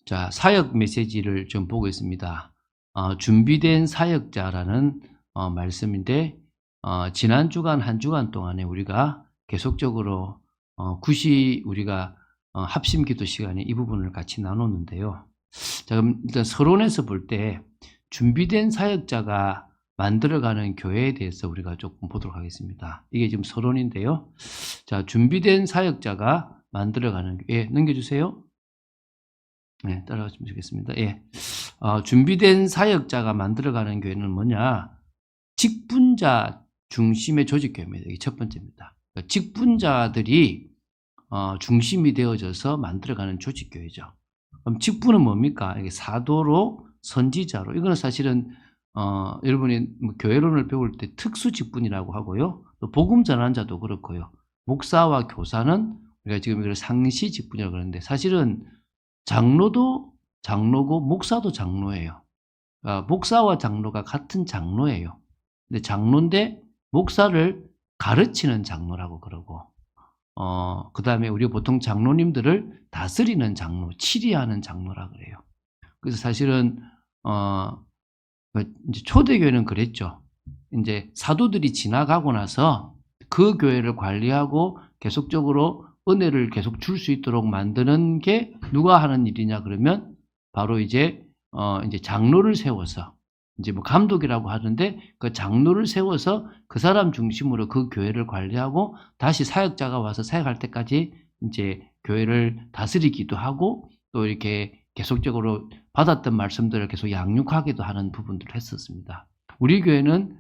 자, 사역 메시지를 좀 보고 있습니다. 준비된 사역자라는 말씀인데, 지난 주간 한 주간 동안에 우리가 계속적으로 우리가 합심 기도 시간에 이 부분을 같이 나눴는데요. 자, 그럼 일단 서론에서 볼 때 준비된 사역자가 만들어가는 교회에 대해서 우리가 조금 보도록 하겠습니다. 이게 지금 서론인데요. 자, 준비된 사역자가 만들어가는 교회, 넘겨주세요. 네, 따라가시면 좋겠습니다. 예. 준비된 사역자가 만들어가는 교회는 뭐냐? 직분자 중심의 조직교회입니다. 이게 첫 번째입니다. 그러니까 직분자들이 중심이 되어져서 만들어가는 조직교회죠. 그럼 직분은 뭡니까? 이게 사도로, 선지자로. 이거는 사실은 여러분이 교회론을 배울 때 특수 직분이라고 하고요. 또 복음 전환자도 그렇고요. 목사와 교사는 우리가 지금 이걸 상시 직분이라고 그러는데, 사실은 장로도 장로고 목사도 장로예요. 목사와 장로가 같은 장로예요. 근데 장로인데 목사를 가르치는 장로라고 그러고, 그 다음에 우리가 보통 장로님들을 다스리는 장로, 치리하는 장로라 그래요. 그래서 사실은 이제 초대교회는 그랬죠. 이제 사도들이 지나가고 나서 그 교회를 관리하고 계속적으로 은혜를 계속 줄 수 있도록 만드는 게 누가 하는 일이냐 그러면 바로 이제 장로를 세워서, 이제 뭐 감독이라고 하는데, 그 장로를 세워서 그 사람 중심으로 그 교회를 관리하고 다시 사역자가 와서 사역할 때까지 이제 교회를 다스리기도 하고, 또 이렇게 계속적으로 받았던 말씀들을 계속 양육하기도 하는 부분들을 했었습니다. 우리 교회는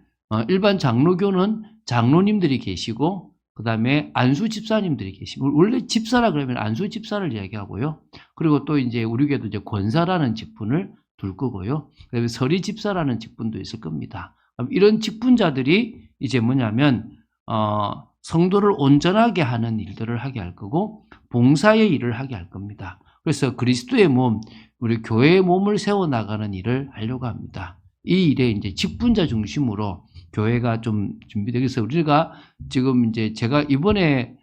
일반 장로교는 장로님들이 계시고, 그 다음에 안수 집사님들이 계시고, 원래 집사라 그러면 안수 집사를 이야기하고요. 그리고 또 이제 우리 교회도 이제 권사라는 직분을 둘 거고요. 그다음에 서리 집사라는 직분도 있을 겁니다. 이런 직분자들이 이제 뭐냐면 성도를 온전하게 하는 일들을 하게 할 거고, 봉사의 일을 하게 할 겁니다. 그래서 그리스도의 몸, 우리 교회의 몸을 세워 나가는 일을 하려고 합니다. 이 일에 이제 직분자 중심으로 교회가 좀 준비되겠어요. 우리가 지금 이제 제가 이번에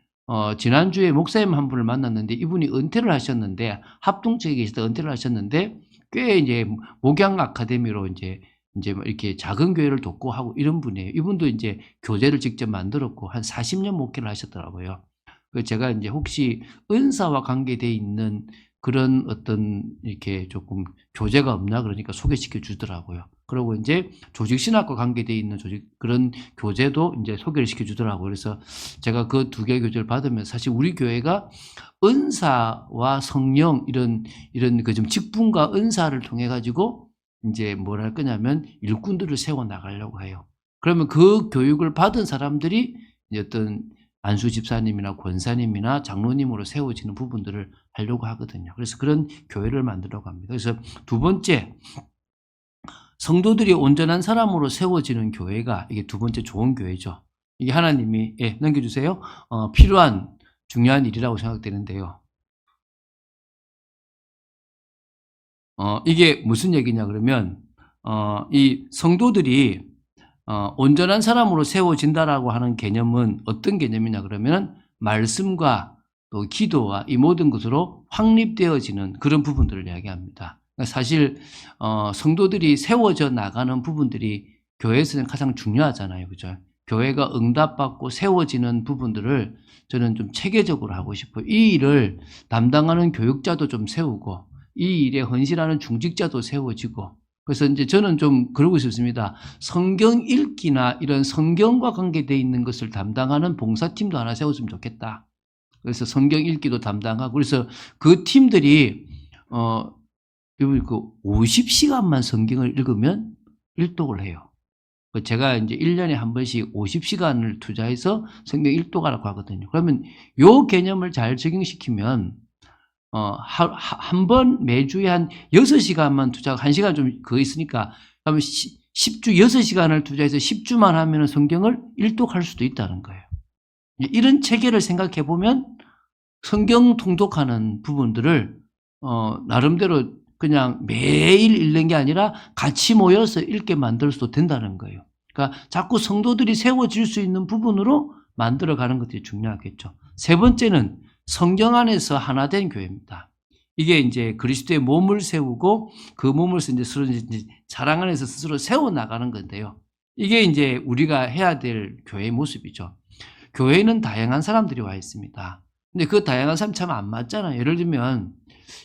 지난주에 목사님 한 분을 만났는데, 이분이 은퇴를 하셨는데, 합동체에 계시다 은퇴를 하셨는데, 꽤 이제 목양 아카데미로 이제 이렇게 작은 교회를 돕고 하고 이런 분이에요. 이분도 이제 교재를 직접 만들었고 한 40년 목회를 하셨더라고요. 그래서 제가 이제 혹시 은사와 관계되어 있는 그런 어떤 이렇게 조금 교재가 없나 그러니까 소개시켜 주더라고요. 그리고 이제 조직신학과 관계되어 있는 그런 교재도 이제 소개를 시켜 주더라고요. 그래서 제가 그 두 개의 교재를 받으면 사실 우리 교회가 은사와 성령 이런 그 좀 직분과 은사를 통해 가지고 이제 뭘 할 거냐면 일꾼들을 세워 나가려고 해요. 그러면 그 교육을 받은 사람들이 이제 어떤 안수 집사님이나 권사님이나 장로님으로 세워지는 부분들을 하려고 하거든요. 그래서 그런 교회를 만들려고 합니다. 그래서 두 번째, 성도들이 온전한 사람으로 세워지는 교회가 이게 두 번째 좋은 교회죠. 이게 하나님이 넘겨주세요. 필요한 중요한 일이라고 생각되는데요. 이게 무슨 얘기냐 그러면 이 성도들이 온전한 사람으로 세워진다라고 하는 개념은 어떤 개념이냐 그러면 말씀과 또 기도와 이 모든 것으로 확립되어지는 그런 부분들을 이야기합니다. 사실 성도들이 세워져 나가는 부분들이 교회에서는 가장 중요하잖아요. 그죠? 교회가 응답받고 세워지는 부분들을 저는 좀 체계적으로 하고 싶어요. 이 일을 담당하는 교육자도 좀 세우고, 이 일에 헌신하는 중직자도 세워지고, 그래서 이제 저는 좀 그러고 싶습니다. 성경 읽기나 이런 성경과 관계되어 있는 것을 담당하는 봉사팀도 하나 세웠으면 좋겠다. 그래서 성경 읽기도 담당하고, 그래서 그 팀들이 그 50시간만 성경을 읽으면 일독을 해요. 제가 이제 1년에 한 번씩 50시간을 투자해서 성경 일독하라고 하거든요. 그러면 요 개념을 잘 적용시키면 한 번 매주에 한 6시간만 투자하고 1시간 좀 그거 있으니까, 그러면 10주 6시간을 투자해서 10주만 하면 성경을 일독할 수도 있다는 거예요. 이런 체계를 생각해 보면 성경 통독하는 부분들을 나름대로 그냥 매일 읽는 게 아니라 같이 모여서 읽게 만들 수도 된다는 거예요. 그러니까 자꾸 성도들이 세워질 수 있는 부분으로 만들어가는 것들이 중요하겠죠. 세 번째는 성경 안에서 하나 된 교회입니다. 이게 이제 그리스도의 몸을 세우고 그 몸으로서 이제 서로 이제 사랑 안에서 스스로 세워 나가는 건데요. 이게 이제 우리가 해야 될 교회의 모습이죠. 교회에는 다양한 사람들이 와 있습니다. 근데 그 다양한 사람 참 안 맞잖아요. 예를 들면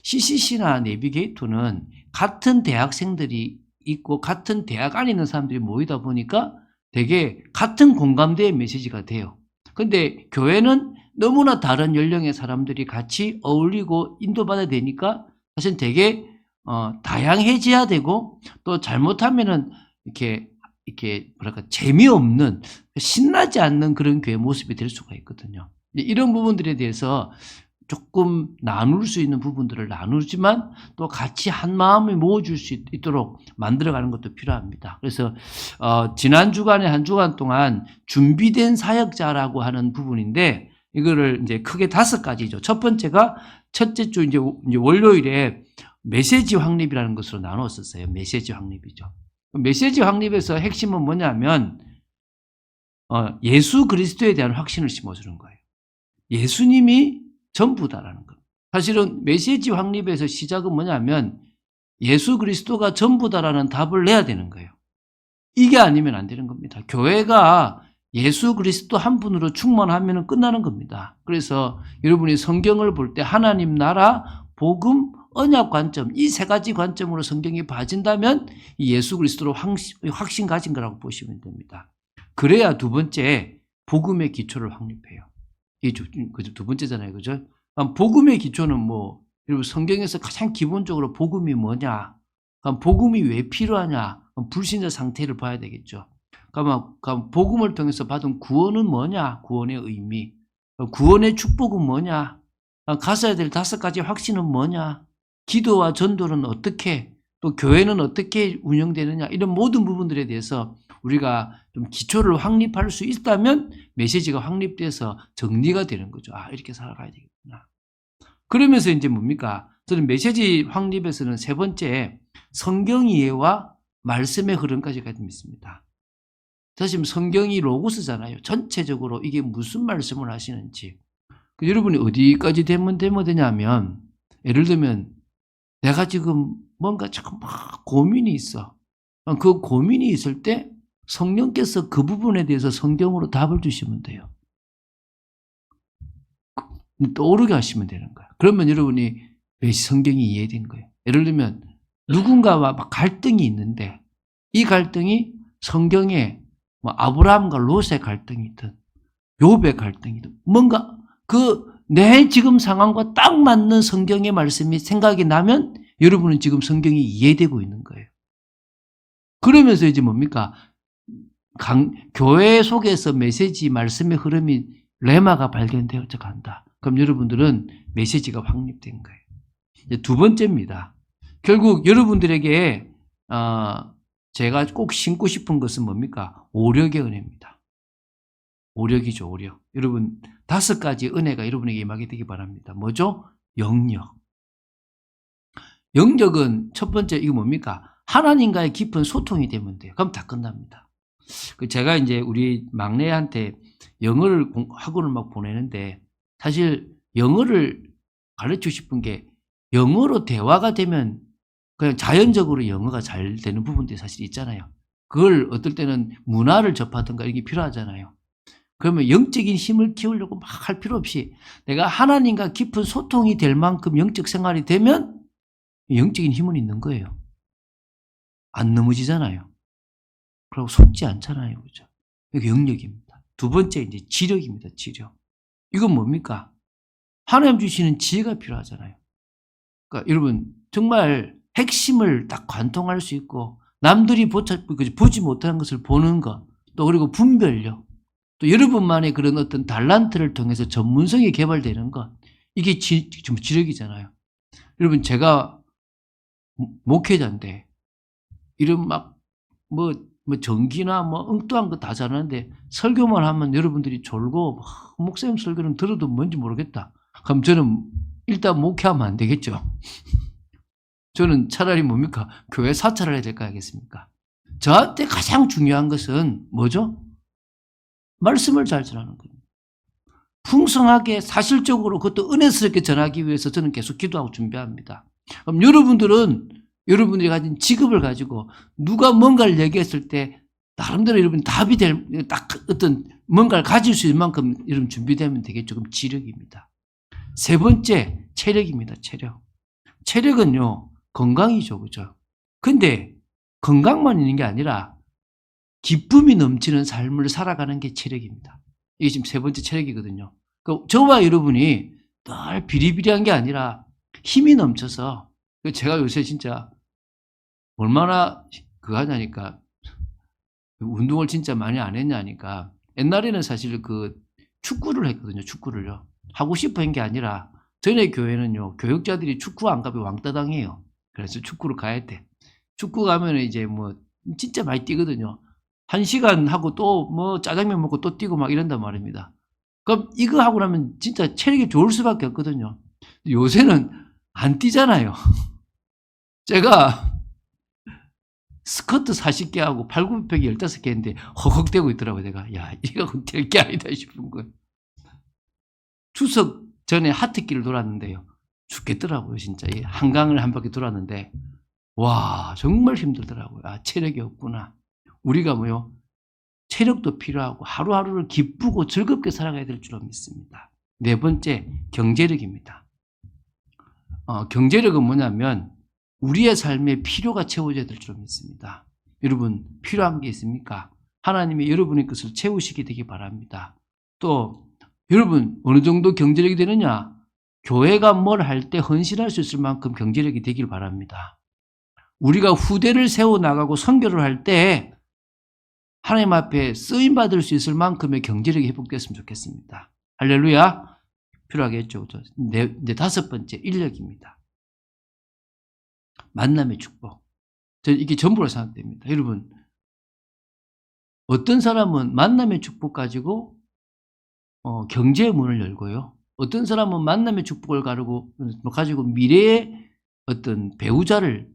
CCC나 내비게이터는 같은 대학생들이 있고 같은 대학 안에 있는 사람들이 모이다 보니까 되게 같은 공감대의 메시지가 돼요. 근데 교회는 너무나 다른 연령의 사람들이 같이 어울리고 인도받아야 되니까 사실 되게 다양해져야 되고 또 잘못하면은 이렇게 뭐랄까 재미없는 신나지 않는 그런 교회 모습이 될 수가 있거든요. 이런 부분들에 대해서 조금 나눌 수 있는 부분들을 나누지만 또 같이 한 마음을 모아줄 수 있도록 만들어가는 것도 필요합니다. 그래서 지난 주간에 한 주간 동안 준비된 사역자라고 하는 부분인데 이거를 이제 크게 5가지죠. 첫 번째가 첫째 주 이제 월요일에 메시지 확립이라는 것으로 나눴었어요. 메시지 확립이죠. 메시지 확립에서 핵심은 뭐냐면 예수 그리스도에 대한 확신을 심어주는 거예요. 예수님이 전부다라는 것. 사실은 메시지 확립에서 시작은 뭐냐면 예수 그리스도가 전부다라는 답을 내야 되는 거예요. 이게 아니면 안 되는 겁니다. 교회가 예수 그리스도 한 분으로 충만하면 끝나는 겁니다. 그래서 여러분이 성경을 볼 때 하나님 나라, 복음, 언약 관점 이 3가지 관점으로 성경이 봐진다면 이 예수 그리스도로 확신 가진 거라고 보시면 됩니다. 그래야 두 번째 복음의 기초를 확립해요. 이게 두 번째잖아요. 그죠? 복음의 기초는 뭐, 여러분 성경에서 가장 기본적으로 복음이 뭐냐? 복음이 왜 필요하냐? 불신자 상태를 봐야 되겠죠. 그러면 복음을 통해서 받은 구원은 뭐냐? 구원의 의미. 구원의 축복은 뭐냐? 가져야 될 5가지 확신은 뭐냐? 기도와 전도는 어떻게, 또 교회는 어떻게 운영되느냐? 이런 모든 부분들에 대해서 우리가 좀 기초를 확립할 수 있다면 메시지가 확립돼서 정리가 되는 거죠. 아, 이렇게 살아가야 되겠구나. 그러면서 이제 뭡니까? 저는 메시지 확립에서는 3번째, 성경 이해와 말씀의 흐름까지 믿습니다. 사실 성경이 로고스잖아요. 전체적으로 이게 무슨 말씀을 하시는지. 여러분이 어디까지 되면 되냐면, 예를 들면 내가 지금 뭔가 자꾸 막 고민이 있어. 그 고민이 있을 때 성령께서 그 부분에 대해서 성경으로 답을 주시면 돼요. 떠오르게 하시면 되는 거야. 그러면 여러분이 왜 성경이 이해된 거예요. 예를 들면 누군가와 막 갈등이 있는데 이 갈등이 성경에 뭐 아브라함과 롯의 갈등이든 욥의 갈등이든 뭔가 내 지금 상황과 딱 맞는 성경의 말씀이 생각이 나면 여러분은 지금 성경이 이해되고 있는 거예요. 그러면서 이제 뭡니까? 교회 속에서 메시지 말씀의 흐름이 레마가 발견되어져 간다. 그럼 여러분들은 메시지가 확립된 거예요. 이제 2번째입니다. 결국 여러분들에게 제가 꼭 심고 싶은 것은 뭡니까? 오력의 은혜입니다. 오력이죠, 오력. 여러분 5가지 은혜가 여러분에게 임하게 되기 바랍니다. 뭐죠? 영역. 영역은 첫 번째 이거 뭡니까? 하나님과의 깊은 소통이 되면 돼요. 그럼 다 끝납니다. 제가 이제 우리 막내한테 영어를 학원을 막 보내는데 사실 영어를 가르치고 싶은 게 영어로 대화가 되면 그냥 자연적으로 영어가 잘 되는 부분들이 사실 있잖아요. 그걸 어떨 때는 문화를 접하든가 이게 필요하잖아요. 그러면 영적인 힘을 키우려고 막 할 필요 없이 내가 하나님과 깊은 소통이 될 만큼 영적 생활이 되면 영적인 힘은 있는 거예요. 안 넘어지잖아요. 그리고 속지 않잖아요. 그죠? 이게 영역입니다. 2번째 이제 지력입니다. 지력. 이건 뭡니까? 하나님 주시는 지혜가 필요하잖아요. 그러니까 여러분 정말 핵심을 딱 관통할 수 있고 남들이 보지 못하는 것을 보는 것, 또 그리고 분별력, 또 여러분만의 그런 어떤 달란트를 통해서 전문성이 개발되는 것, 이게 지력이잖아요. 여러분 제가 목회자인데 이런 뭐 전기나 엉뚱한 거 다 잘하는데 설교만 하면 여러분들이 졸고 목사님 설교는 들어도 뭔지 모르겠다. 그럼 저는 일단 목회하면 안 되겠죠. 저는 차라리 뭡니까? 교회 사찰을 해야 될까 하겠습니까? 저한테 가장 중요한 것은 뭐죠? 말씀을 잘 전하는 겁니다. 풍성하게 사실적으로 그것도 은혜스럽게 전하기 위해서 저는 계속 기도하고 준비합니다. 그럼 여러분들은 여러분들이 가진 직업을 가지고 누가 뭔가를 얘기했을 때 나름대로 여러분 답이 될 딱 어떤 뭔가를 가질 수 있는 만큼 여러분 준비되면 되겠죠. 그럼 지력입니다. 세 번째 체력입니다. 체력. 체력은요 건강이죠, 그죠? 근데 건강만 있는 게 아니라 기쁨이 넘치는 삶을 살아가는 게 체력입니다. 이게 지금 세 번째 체력이거든요. 저와 여러분이 늘 비리비리한 게 아니라 힘이 넘쳐서 제가 요새 진짜 얼마나 그거 하냐니까 운동을 진짜 많이 안 했냐니까 옛날에는 사실 그 축구를 했거든요. 축구를요. 하고 싶어 한 게 아니라 전에 교회는요. 교육자들이 축구 안 가면 왕따당해요. 그래서 축구를 가야 돼. 축구 가면 이제 뭐 진짜 많이 뛰거든요. 1시간 하고 또 뭐 짜장면 먹고 또 뛰고 막 이런단 말입니다. 그럼 이거 하고 나면 진짜 체력이 좋을 수밖에 없거든요. 요새는 안 뛰잖아요. 제가 스쿼트 40개 하고 팔굽혀펴기 15개 했는데 허걱대고 있더라고요. 내가 야 이거 될 게 아니다 싶은 거예요. 추석 전에 하트길을 돌았는데요. 죽겠더라고요. 진짜 한강을 한 바퀴 돌았는데 와 정말 힘들더라고요. 아 체력이 없구나. 우리가 뭐요? 체력도 필요하고 하루하루를 기쁘고 즐겁게 살아가야 될 줄로 믿습니다. 네 번째 경제력입니다. 경제력은 뭐냐면 우리의 삶에 필요가 채워져야 될 줄로 믿습니다. 여러분 필요한 게 있습니까? 하나님이 여러분의 것을 채우시게 되기 바랍니다. 또 여러분 어느 정도 경제력이 되느냐? 교회가 뭘 할 때 헌신할 수 있을 만큼 경제력이 되길 바랍니다. 우리가 후대를 세워나가고 선교를 할 때 하나님 앞에 쓰임받을 수 있을 만큼의 경제력이 회복됐으면 좋겠습니다. 할렐루야. 필요하겠죠. 이제 다섯 번째 인력입니다. 만남의 축복. 이게 전부라 생각됩니다. 여러분 어떤 사람은 만남의 축복 가지고 경제의 문을 열고요. 어떤 사람은 만남의 축복을 가지고 미래의 어떤 배우자를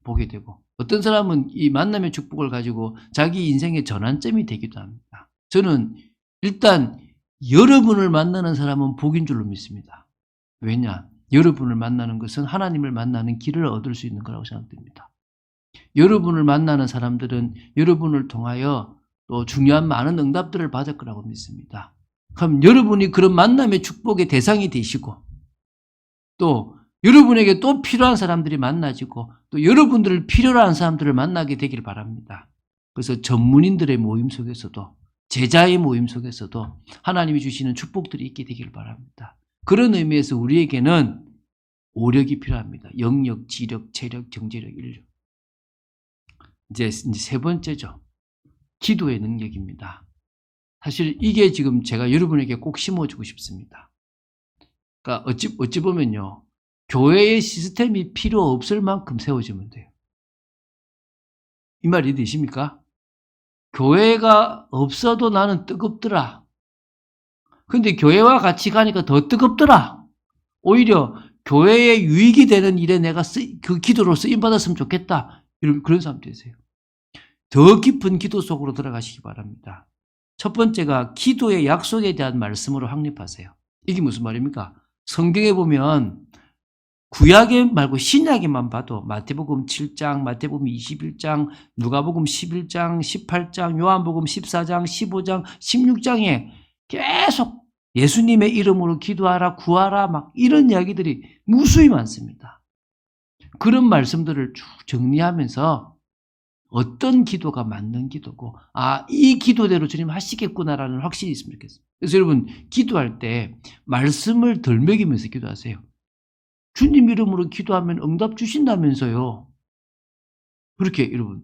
보게 되고 어떤 사람은 이 만남의 축복을 가지고 자기 인생의 전환점이 되기도 합니다. 저는 일단 여러분을 만나는 사람은 복인 줄로 믿습니다. 왜냐? 여러분을 만나는 것은 하나님을 만나는 길을 얻을 수 있는 거라고 생각됩니다. 여러분을 만나는 사람들은 여러분을 통하여 또 중요한 많은 응답들을 받을 거라고 믿습니다. 그럼 여러분이 그런 만남의 축복의 대상이 되시고 또 여러분에게 또 필요한 사람들이 만나지고 또 여러분들을 필요로 하는 사람들을 만나게 되길 바랍니다. 그래서 전문인들의 모임 속에서도 제자의 모임 속에서도 하나님이 주시는 축복들이 있게 되길 바랍니다. 그런 의미에서 우리에게는 오력이 필요합니다. 영역, 지력, 체력, 경제력, 인력. 이제 세 번째죠. 기도의 능력입니다. 사실 이게 지금 제가 여러분에게 꼭 심어주고 싶습니다. 그러니까 어찌 보면요. 교회의 시스템이 필요 없을 만큼 세워지면 돼요. 이 말이 되십니까? 교회가 없어도 나는 뜨겁더라. 근데 교회와 같이 가니까 더 뜨겁더라. 오히려 교회에 유익이 되는 일에 내가 그 기도로 쓰임받았으면 좋겠다. 그런 사람 되세요. 더 깊은 기도 속으로 들어가시기 바랍니다. 첫 번째가 기도의 약속에 대한 말씀으로 확립하세요. 이게 무슨 말입니까? 성경에 보면 구약에 말고 신약에만 봐도 마태복음 7장, 마태복음 21장, 누가복음 11장, 18장, 요한복음 14장, 15장, 16장에 계속 예수님의 이름으로 기도하라, 구하라 막 이런 이야기들이 무수히 많습니다. 그런 말씀들을 쭉 정리하면서 어떤 기도가 맞는 기도고 이 기도대로 주님 하시겠구나라는 확신이 있으면 좋겠습니다. 그래서 여러분 기도할 때 말씀을 덜 먹이면서 기도하세요. 주님 이름으로 기도하면 응답 주신다면서요. 그렇게 여러분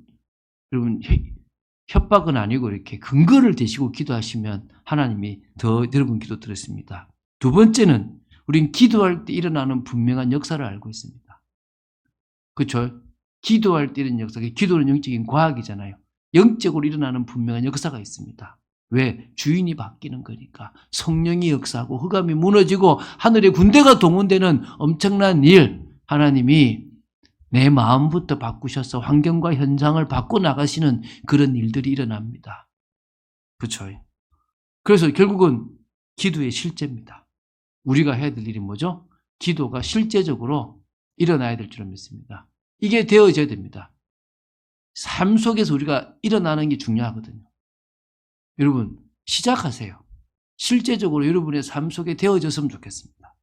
협박은 아니고 이렇게 근거를 대시고 기도하시면 하나님이 더 여러분 기도 들었습니다. 두 번째는 우린 기도할 때 일어나는 분명한 역사를 알고 있습니다. 그렇죠? 기도할 때 일어나는 역사, 기도는 영적인 과학이잖아요. 영적으로 일어나는 분명한 역사가 있습니다. 왜? 주인이 바뀌는 거니까. 성령이 역사하고 흑암이 무너지고 하늘의 군대가 동원되는 엄청난 일, 하나님이 내 마음부터 바꾸셔서 환경과 현상을 바꿔나가시는 그런 일들이 일어납니다. 그렇죠? 그래서 결국은 기도의 실제입니다. 우리가 해야 될 일이 뭐죠? 기도가 실제적으로 일어나야 될 줄을 믿습니다. 이게 되어져야 됩니다. 삶 속에서 우리가 일어나는 게 중요하거든요. 여러분, 시작하세요. 실제적으로 여러분의 삶 속에 되어졌으면 좋겠습니다.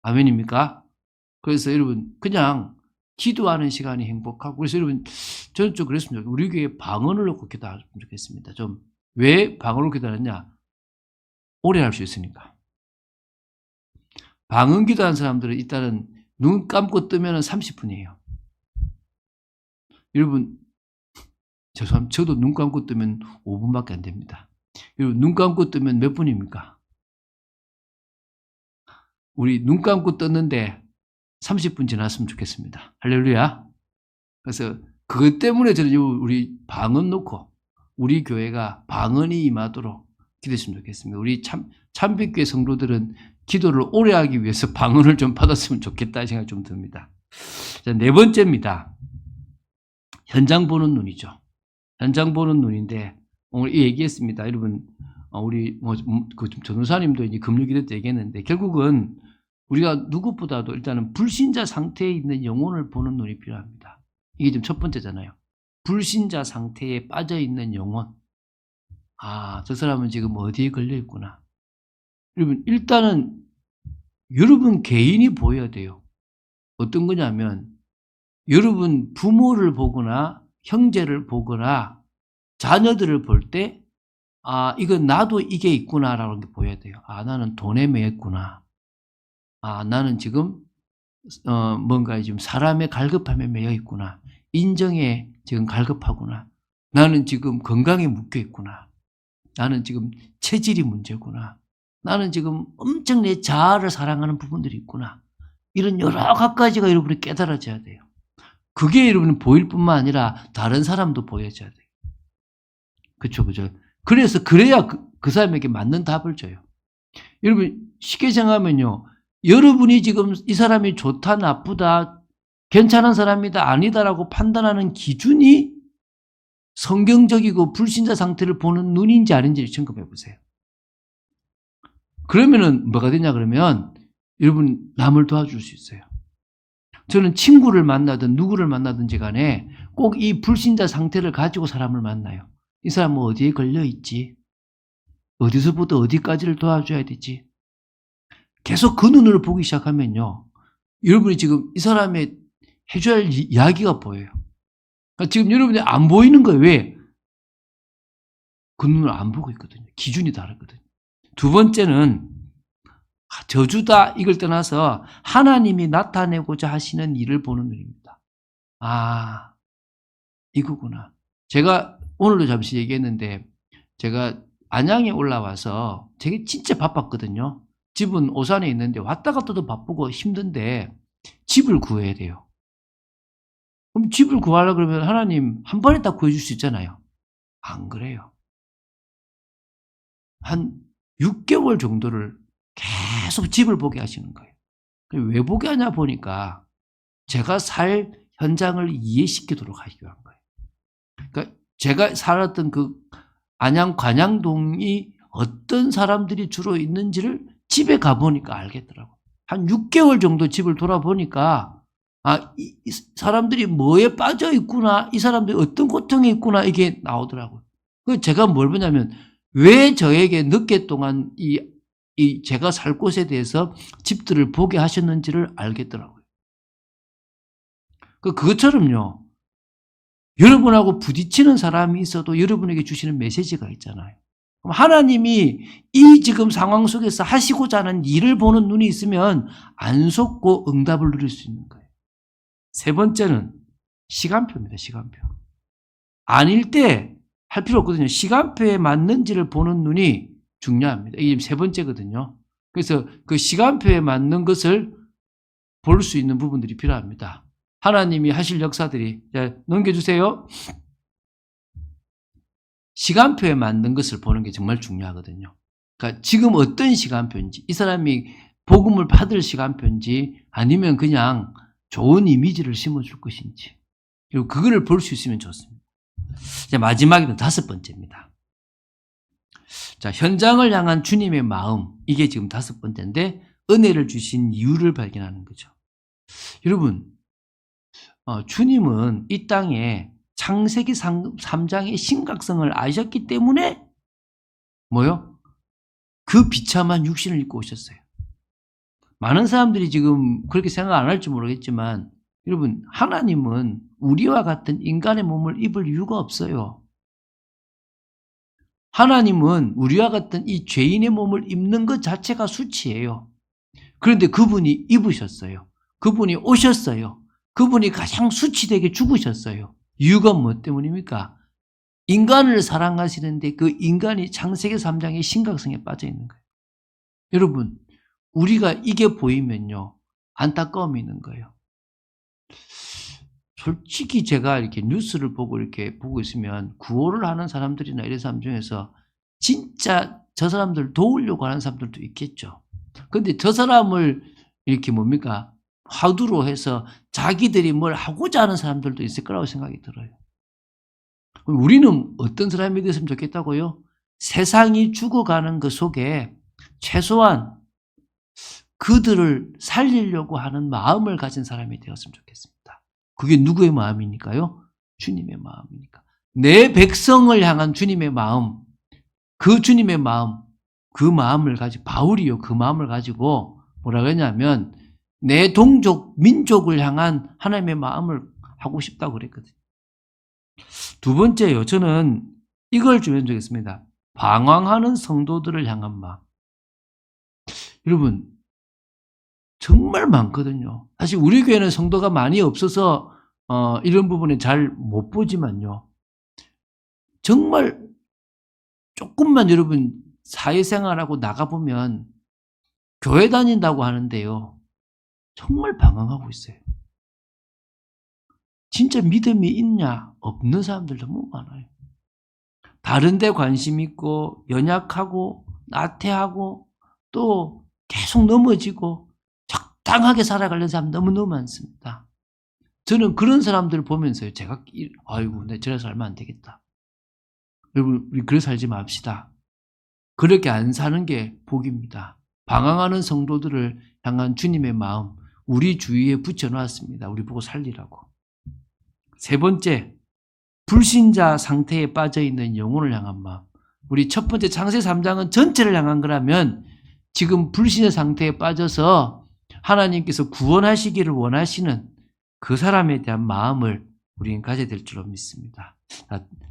아멘입니까? 그래서 여러분, 그냥 기도하는 시간이 행복하고, 그래서 여러분, 저는 좀 그랬습니다. 우리 교회 방언을 놓고 기도하면 좋겠습니다. 좀, 왜 방언을 놓고 기도하느냐? 오래 할 수 있으니까. 방언 기도하는 사람들은 일단은 눈 감고 뜨면 30분이에요. 여러분, 죄송합니다. 저도 눈 감고 뜨면 5분밖에 안 됩니다. 여러분, 눈 감고 뜨면 몇 분입니까? 우리 눈 감고 떴는데 30분 지났으면 좋겠습니다. 할렐루야. 그래서 그것 때문에 저는 우리 방언 놓고 우리 교회가 방언이 임하도록 기도했으면 좋겠습니다. 우리 참빛교회 성도들은 기도를 오래 하기 위해서 방언을 좀 받았으면 좋겠다 생각이 좀 듭니다. 자, 네 번째입니다. 현장 보는 눈이죠. 현장 보는 눈인데 오늘 얘기했습니다. 여러분, 우리 전도사님도 이제 금요기도 때 얘기했는데 결국은 우리가 누구보다도 일단은 불신자 상태에 있는 영혼을 보는 눈이 필요합니다. 이게 지금 첫 번째잖아요. 불신자 상태에 빠져 있는 영혼. 아, 저 사람은 지금 어디에 걸려 있구나. 여러분, 일단은 여러분 개인이 보여야 돼요. 어떤 거냐면 여러분 부모를 보거나 형제를 보거나 자녀들을 볼 때 아, 이건 나도 이게 있구나라는 게 보여야 돼요. 아, 나는 돈에 매였구나. 아, 나는 지금 뭔가 지금 사람의 갈급함에 매여 있구나. 인정에 지금 갈급하구나. 나는 지금 건강에 묶여 있구나. 나는 지금 체질이 문제구나. 나는 지금 엄청 내 자아를 사랑하는 부분들이 있구나. 이런 여러 가지가 여러분이 깨달아져야 돼요. 그게 여러분은 보일 뿐만 아니라 다른 사람도 보여줘야 돼요. 그쵸. 그래서 그래야 그 사람에게 맞는 답을 줘요. 여러분 쉽게 생각하면요. 여러분이 지금 이 사람이 좋다, 나쁘다, 괜찮은 사람이다, 아니다라고 판단하는 기준이 성경적이고 불신자 상태를 보는 눈인지 아닌지를 점검해 보세요. 그러면은 뭐가 되냐 그러면 여러분 남을 도와줄 수 있어요. 저는 친구를 만나든 누구를 만나든지 간에 꼭 이 불신자 상태를 가지고 사람을 만나요. 이 사람은 어디에 걸려 있지? 어디서부터 어디까지를 도와줘야 되지? 계속 그 눈으로 보기 시작하면요. 여러분이 지금 이 사람의 해줘야 할 이야기가 보여요. 그러니까 지금 여러분이 안 보이는 거예요. 왜? 그 눈을 안 보고 있거든요. 기준이 다르거든요. 두 번째는 저주다 이걸 떠나서 하나님이 나타내고자 하시는 일을 보는 눈입니다. 아, 이거구나. 제가 오늘도 잠시 얘기했는데 제가 안양에 올라와서 되게 진짜 바빴거든요. 집은 오산에 있는데 왔다 갔다도 바쁘고 힘든데 집을 구해야 돼요. 그럼 집을 구하려고 그러면 하나님 한 번에 딱 구해줄 수 있잖아요. 안 그래요. 한 6개월 정도를 계속 집을 보게 하시는 거예요. 왜 보게 하냐 보니까 제가 살 현장을 이해시키도록 하기 위한 거예요. 그러니까 제가 살았던 그 안양 관양동이 어떤 사람들이 주로 있는지를 집에 가보니까 알겠더라고요. 한 6개월 정도 집을 돌아보니까 아, 이 사람들이 뭐에 빠져 있구나, 이 사람들이 어떤 고통에 있구나 이게 나오더라고요. 그래서 제가 뭘 보냐면 왜 저에게 늦게 동안 이 제가 살 곳에 대해서 집들을 보게 하셨는지를 알겠더라고요. 그것처럼요. 여러분하고 부딪히는 사람이 있어도 여러분에게 주시는 메시지가 있잖아요. 그럼 하나님이 이 지금 상황 속에서 하시고자 하는 일을 보는 눈이 있으면 안 속고 응답을 누릴 수 있는 거예요. 세 번째는 시간표입니다. 시간표. 아닐 때 할 필요 없거든요. 시간표에 맞는지를 보는 눈이 중요합니다. 이게 세 번째거든요. 그래서 그 시간표에 맞는 것을 볼 수 있는 부분들이 필요합니다. 하나님이 하실 역사들이, 자, 넘겨주세요. 시간표에 맞는 것을 보는 게 정말 중요하거든요. 그러니까 지금 어떤 시간표인지, 이 사람이 복음을 받을 시간표인지 아니면 그냥 좋은 이미지를 심어줄 것인지, 그리고 그거를 볼 수 있으면 좋습니다. 자, 마지막에는 다섯 번째입니다. 자, 현장을 향한 주님의 마음. 이게 지금 5번째인데, 은혜를 주신 이유를 발견하는 거죠. 여러분, 주님은 이 땅에 창세기 3장의 심각성을 아셨기 때문에 뭐요? 그 비참한 육신을 입고 오셨어요. 많은 사람들이 지금 그렇게 생각 안 할지 모르겠지만 여러분, 하나님은 우리와 같은 인간의 몸을 입을 이유가 없어요. 하나님은 우리와 같은 이 죄인의 몸을 입는 것 자체가 수치예요. 그런데 그분이 입으셨어요. 그분이 오셨어요. 그분이 가장 수치되게 죽으셨어요. 이유가 뭐 때문입니까? 인간을 사랑하시는데 그 인간이 창세기 3장의 심각성에 빠져 있는 거예요. 여러분, 우리가 이게 보이면요, 안타까움이 있는 거예요. 솔직히 제가 이렇게 뉴스를 보고 이렇게 보고 있으면 구호를 하는 사람들이나 이런 사람 중에서 진짜 저 사람들 도우려고 하는 사람들도 있겠죠. 근데 저 사람을 이렇게 뭡니까? 화두로 해서 자기들이 뭘 하고자 하는 사람들도 있을 거라고 생각이 들어요. 우리는 어떤 사람이 됐으면 좋겠다고요? 세상이 죽어가는 그 속에 최소한 그들을 살리려고 하는 마음을 가진 사람이 되었으면 좋겠습니다. 그게 누구의 마음이니까요? 주님의 마음이니까. 내 백성을 향한 주님의 마음, 그 주님의 마음, 그 마음을 가지고, 바울이요, 그 마음을 가지고 뭐라 그러냐면 내 동족, 민족을 향한 하나님의 마음을 하고 싶다고 그랬거든요. 두 번째요, 저는 이걸 주면 좋겠습니다. 방황하는 성도들을 향한 마음. 여러분, 정말 많거든요. 사실 우리 교회는 성도가 많이 없어서 이런 부분에 잘 못 보지만요. 정말 조금만 여러분 사회생활하고 나가보면 교회 다닌다고 하는데요. 정말 방황하고 있어요. 진짜 믿음이 있냐? 없는 사람들 너무 많아요. 다른 데 관심 있고 연약하고 나태하고 또 계속 넘어지고 적당하게 살아가려는 사람 너무너무 많습니다. 저는 그런 사람들을 보면서요. 제가 아이고 내 저래 살면 안 되겠다. 여러분 우리 그래 살지 맙시다. 그렇게 안 사는 게 복입니다. 방황하는 성도들을 향한 주님의 마음 우리 주위에 붙여놨습니다. 우리 보고 살리라고. 세 번째, 불신자 상태에 빠져있는 영혼을 향한 마음. 우리 첫 번째 창세기 3장은 전체를 향한 거라면 지금 불신자 상태에 빠져서 하나님께서 구원하시기를 원하시는 그 사람에 대한 마음을 우리는 가져야 될 줄로 믿습니다.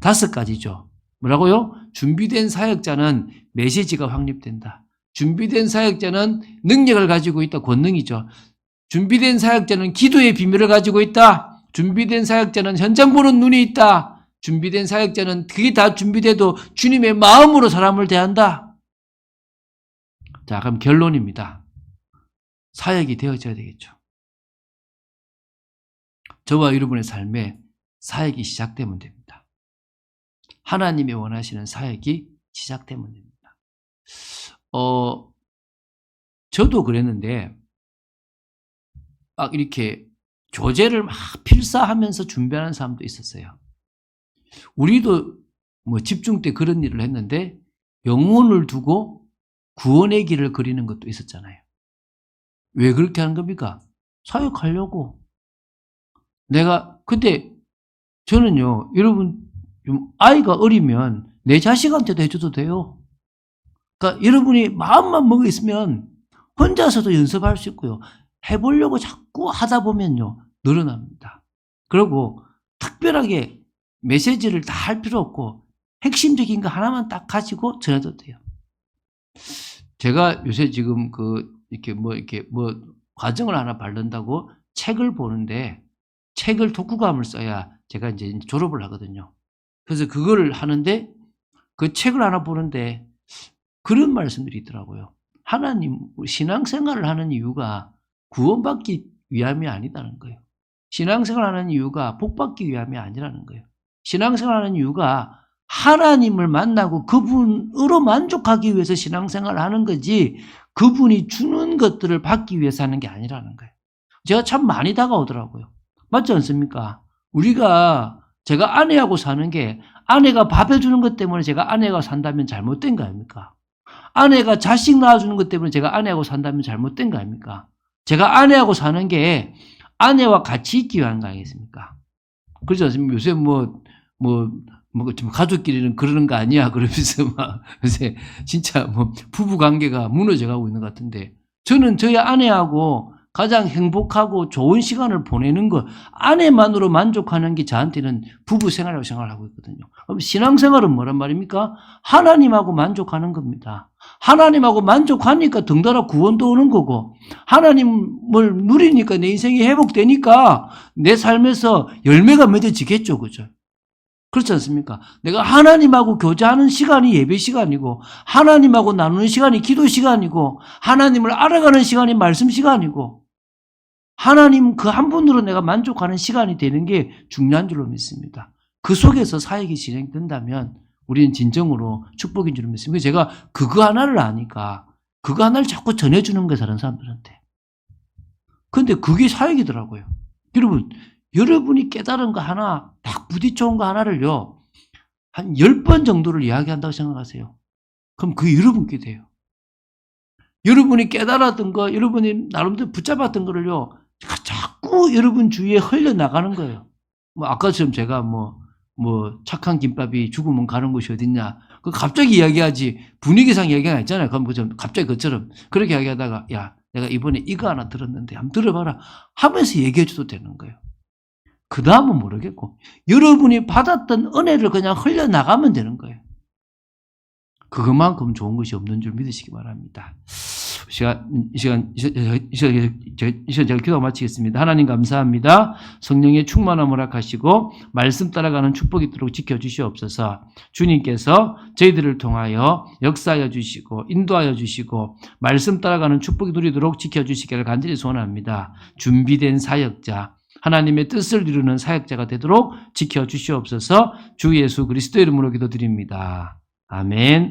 5가지죠. 뭐라고요? 준비된 사역자는 메시지가 확립된다. 준비된 사역자는 능력을 가지고 있다. 권능이죠. 준비된 사역자는 기도의 비밀을 가지고 있다. 준비된 사역자는 현장 보는 눈이 있다. 준비된 사역자는 그게 다 준비돼도 주님의 마음으로 사람을 대한다. 자, 그럼 결론입니다. 사역이 되어져야 되겠죠. 저와 여러분의 삶에 사역이 시작되면 됩니다. 하나님이 원하시는 사역이 시작되면 됩니다. 저도 그랬는데 막 이렇게 교재를 막 필사하면서 준비하는 사람도 있었어요. 우리도 뭐 집중 때 그런 일을 했는데 영혼을 두고 구원의 길을 그리는 것도 있었잖아요. 왜 그렇게 하는 겁니까? 사역하려고. 근데 저는요, 여러분, 좀 아이가 어리면 내 자식한테도 해줘도 돼요. 그러니까 여러분이 마음만 먹어 있으면 혼자서도 연습할 수 있고요. 해보려고 자꾸 하다 보면요, 늘어납니다. 그리고 특별하게 메시지를 다 할 필요 없고 핵심적인 거 하나만 딱 가지고 전해도 돼요. 제가 요새 지금 이렇게 과정을 하나 바른다고 책을 보는데 책을 독후감을 써야 제가 이제 졸업을 하거든요. 그래서 그거를 하는데 그 책을 하나 보는데 그런 말씀들이 있더라고요. 하나님, 신앙생활을 하는 이유가 구원받기 위함이 아니다는 거예요. 신앙생활을 하는 이유가 복받기 위함이 아니라는 거예요. 신앙생활을 하는 이유가 하나님을 만나고 그분으로 만족하기 위해서 신앙생활을 하는 거지 그분이 주는 것들을 받기 위해서 하는 게 아니라는 거예요. 제가 참 많이 다가오더라고요. 맞지 않습니까? 우리가 제가 아내하고 사는 게 아내가 밥 해주는 것 때문에 제가 아내하고 산다면 잘못된 거 아닙니까? 아내가 자식 낳아주는 것 때문에 제가 아내하고 산다면 잘못된 거 아닙니까? 제가 아내하고 사는 게 아내와 같이 있기 위한 거 아니겠습니까? 그렇지 않습니까? 요새 좀 가족끼리는 그러는 거 아니야? 그러면서 막 요새 진짜 부부 관계가 무너져 가고 있는 것 같은데 저는 저희 아내하고 가장 행복하고 좋은 시간을 보내는 것, 아내만으로 만족하는 게 저한테는 부부 생활이라고 생각을 하고 있거든요. 그럼 신앙생활은 뭐란 말입니까? 하나님하고 만족하는 겁니다. 하나님하고 만족하니까 덩달아 구원도 오는 거고, 하나님을 누리니까 내 인생이 회복되니까 내 삶에서 열매가 맺어지겠죠. 그죠? 그렇지 않습니까? 내가 하나님하고 교제하는 시간이 예배 시간이고, 하나님하고 나누는 시간이 기도 시간이고, 하나님을 알아가는 시간이 말씀 시간이고, 하나님 그 한 분으로 내가 만족하는 시간이 되는 게 중요한 줄로 믿습니다. 그 속에서 사역이 진행된다면 우리는 진정으로 축복인 줄로 믿습니다. 제가 그거 하나를 아니까 그거 하나를 자꾸 전해주는 거예요, 다른 사람들한테. 근데 그게 사역이더라고요. 여러분이 깨달은 거 하나, 딱 부딪혀온 거 하나를요, 한 10번 정도를 이야기한다고 생각하세요. 그럼 그게 여러분께 돼요. 여러분이 깨달았던 거, 여러분이 나름대로 붙잡았던 거를요, 자꾸 여러분 주위에 흘려나가는 거예요. 아까처럼 제가 착한 김밥이 죽으면 가는 곳이 어딨냐. 그 갑자기 이야기하지, 분위기상 이야기가 있잖아요. 그럼 갑자기 그처럼 그렇게 이야기하다가, 야, 내가 이번에 이거 하나 들었는데 한번 들어봐라 하면서 얘기해줘도 되는 거예요. 그 다음은 모르겠고 여러분이 받았던 은혜를 그냥 흘려나가면 되는 거예요. 그것만큼 좋은 것이 없는 줄 믿으시기 바랍니다. 이 시간 제가 기도 마치겠습니다. 하나님 감사합니다. 성령의 충만함을 허락하시고 말씀 따라가는 축복이 있도록 지켜주시옵소서. 주님께서 저희들을 통하여 역사하여 주시고 인도하여 주시고 말씀 따라가는 축복이 누리도록 지켜주시기를 간절히 소원합니다. 준비된 사역자, 하나님의 뜻을 이루는 사역자가 되도록 지켜주시옵소서. 주 예수 그리스도 이름으로 기도드립니다. 아멘.